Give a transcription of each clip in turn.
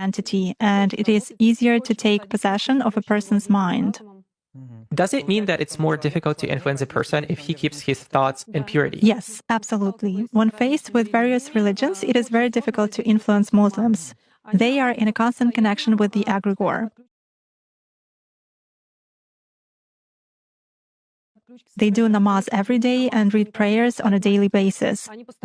entity, and it is easier to take possession of a person's mind. Does it mean that it's more difficult to influence a person if he keeps his thoughts in purity? Yes, absolutely. When faced with various religions, it is very difficult to influence Muslims. They are in a constant connection with the egregore. They do namaz every day and read prayers on a daily basis.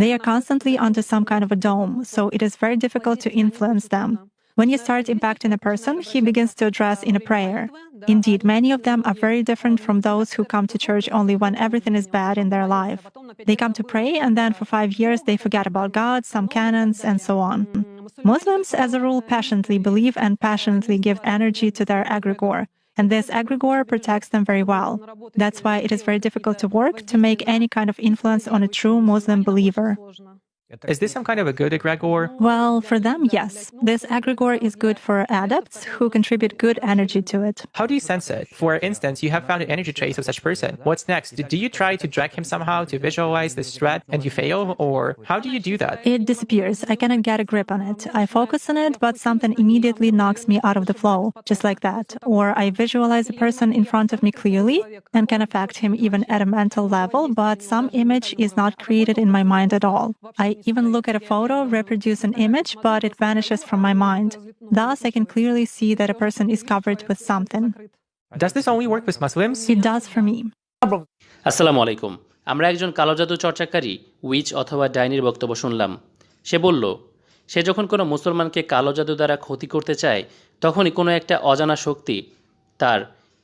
They are constantly under some kind of a dome, so it is very difficult to influence them. When you start impacting a person, he begins to address in a prayer. Indeed, many of them are very different from those who come to church only when everything is bad in their life. They come to pray, and then for 5 years they forget about God, some canons, and so on. Muslims, as a rule, passionately believe and passionately give energy to their egregore. And this egregore protects them very well. That's why it is very difficult to work to make any kind of influence on a true Muslim believer. Is this some kind of a good egregore? Well, for them, yes. This egregore is good for adepts who contribute good energy to it. How do you sense it? For instance, you have found an energy trace of such person. What's next? Do you try to drag him somehow to visualize this threat and you fail? Or how do you do that? It disappears. I cannot get a grip on it. I focus on it, but something immediately knocks me out of the flow, just like that. Or I visualize a person in front of me clearly and can affect him even at a mental level, but some image is not created in my mind at all. I even look at a photo, reproduce an image, but it vanishes from my mind. Thus, I can clearly see that a person is covered with something. Does this only work with Muslims? It does for me. আসসালামু আলাইকুম। আমরা একজন কালো জাদু চর্চাকারী which অথবা ডাইনির বক্তব্য শুনলাম। সে বলল, সে যখন কোনো মুসলমানকে কালো জাদু দ্বারা ক্ষতি করতে চায়, তখনই কোনো একটা অজানা শক্তি তার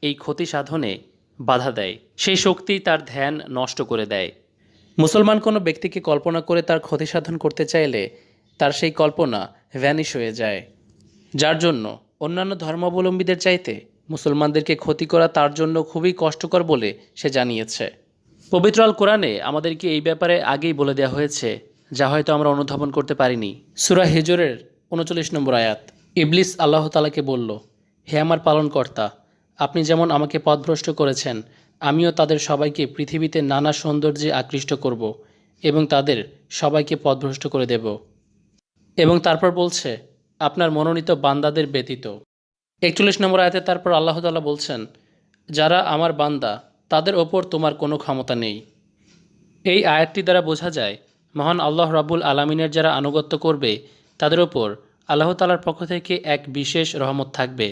এই ক্ষতি সাধনে বাধা দেয়। সেই শক্তি তার ধ্যান নষ্ট করে দেয়। মুসলমান কোনো ব্যক্তিকে কল্পনা করে তার ক্ষতি সাধন করতে চাইলে তার সেই কল্পনা ভ্যানিশ হয়ে যায়, যার জন্য অন্যান্য ধর্মাবলম্বীদের চাইতে মুসলমানদেরকে ক্ষতি করা তার জন্য খুবই কষ্টকর বলে সে জানিয়েছে। পবিত্র আল কোরআনে আমাদেরকে এই ব্যাপারে আগেই বলে দেওয়া হয়েছে, যা হয়তো আমরা অনুধাবন করতে পারিনি। সূরা হিজরের 39 নম্বর আয়াত। ইবলিস আল্লাহ তাআলাকে বলল, হে আমার পালনকর্তা, আপনি যেমন আমাকে পথভ্রষ্ট করেছেন, আমিও তাদের সবাইকে পৃথিবীতে নানা সৌন্দর্যে আকৃষ্ট করব এবং তাদের সবাইকে পথভ্রষ্ট করে দেব। এবং তারপর বলছে, আপনার মনোনীত বান্দাদের ব্যতীত। 41 নম্বর আয়াতে তারপর আল্লাহ তাআলা বলছেন, যারা আমার বান্দা তাদের ওপর তোমার কোনো ক্ষমতা নেই। এই আয়াতটি দ্বারা বোঝা যায়, মহান আল্লাহ রাব্বুল আলামিনের যারা আনুগত্য করবে তাদের ওপর আল্লাহ তাআলার পক্ষ থেকে এক বিশেষ রহমত থাকবে,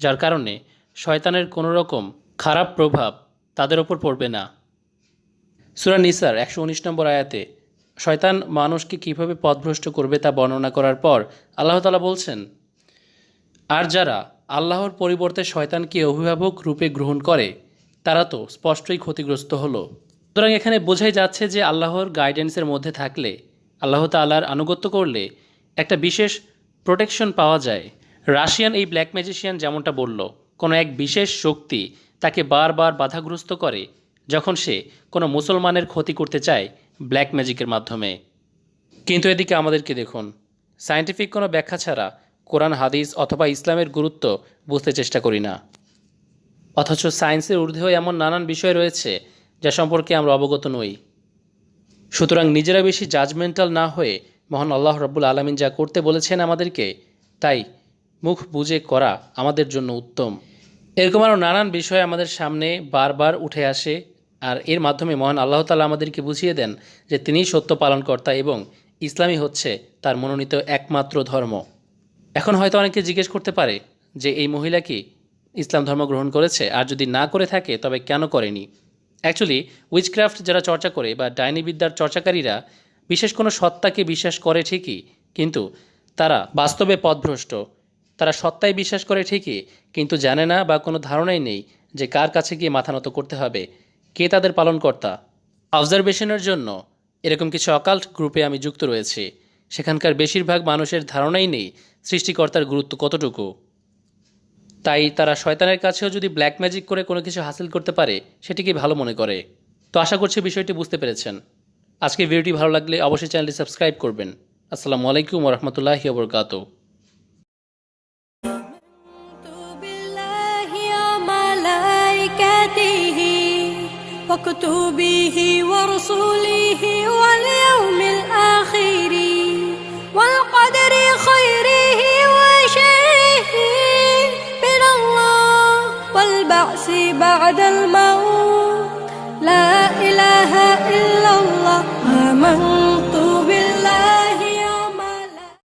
যার কারণে শয়তানের কোনো রকম খারাপ প্রভাব তাদের ওপর পড়বে না। সূরা নিসার 119 নম্বর আয়াতে শয়তান মানুষকে কীভাবে পথভ্রষ্ট করবে তা বর্ণনা করার পর আল্লাহ তাআলা বলছেন, আর যারা আল্লাহর পরিবর্তে শয়তানকে অভিভাবক রূপে গ্রহণ করে তারা তো স্পষ্টই ক্ষতিগ্রস্ত হলো। সুতরাং এখানে বোঝাই যাচ্ছে যে আল্লাহর গাইডেন্সের মধ্যে থাকলে, আল্লাহ তাআলার আনুগত্য করলে একটা বিশেষ প্রোটেকশন পাওয়া যায়। রাশিয়ান এই ব্ল্যাক ম্যাজিশিয়ান যেমনটা বলল, কোনো এক বিশেষ শক্তি তাকে বারবার বাধাগ্রস্ত করে যখন সে কোনো মুসলমানের ক্ষতি করতে চায় ব্ল্যাক ম্যাজিকের মাধ্যমে। কিন্তু এদিকে আমাদেরকে দেখুন, সায়েন্টিফিক কোনো ব্যাখ্যা ছাড়া কোরআন হাদিস অথবা ইসলামের গুরুত্ব বুঝতে চেষ্টা করি না, অথচ সায়েন্সের ঊর্ধ্বেও এমন নানান বিষয় রয়েছে যা সম্পর্কে আমরা অবগত নই। সুতরাং নিজেরা বেশি জাজমেন্টাল না হয়ে মহান আল্লাহ রাব্বুল আলামিন যা করতে বলেছেন আমাদেরকে, তাই মুখ বুজে করা আমাদের জন্য উত্তম। এরকম আরও নানান বিষয় আমাদের সামনে বারবার উঠে আসে, আর এর মাধ্যমে মহান আল্লাহ তাআলা আমাদেরকে বুঝিয়ে দেন যে তিনিই সত্য পালনকর্তা এবং ইসলামই হচ্ছে তার মনোনীত একমাত্র ধর্ম। এখন হয়তো অনেকে জিজ্ঞেস করতে পারে যে এই মহিলা কি ইসলাম ধর্ম গ্রহণ করেছে, আর যদি না করে থাকে তবে কেন করেনি। অ্যাকচুয়ালি উইচক্রাফট যারা চর্চা করে বা ডাইনিবিদ্যার চর্চাকারীরা বিশেষ কোনো সত্তাকে বিশ্বাস করে ঠিকই, কিন্তু তারা বাস্তবে পথভ্রষ্ট। তারা সত্তায় বিশ্বাস করে ঠিকই, কিন্তু জানে না বা কোনো ধারণাই নেই যে কার কাছে গিয়ে মাথা নত করতে হবে, কে তাদের পালনকর্তা। অবজারভেশনের জন্য এরকম কিছু অকাল্ট গ্রুপে আমি যুক্ত রয়েছি। সেখানকার বেশিরভাগ মানুষের ধারণাই নেই সৃষ্টিকর্তার গুরুত্ব কতটুকু। তাই তারা শয়তানের কাছেও যদি ব্ল্যাক ম্যাজিক করে কোনো কিছু হাসিল করতে পারে সেটিকে ভালো মনে করে। তো আশা করছি বিষয়টি বুঝতে পেরেছেন। আজকে ভিডিওটি ভালো লাগলে অবশ্যই চ্যানেলটি সাবস্ক্রাইব করবেন। আসসালামু আলাইকুম ওয়া রাহমাতুল্লাহি ওয়া বারাকাতুহু। وكتبه ورسله واليوم الآخر والقدر خيره وشره البعث بعد الموت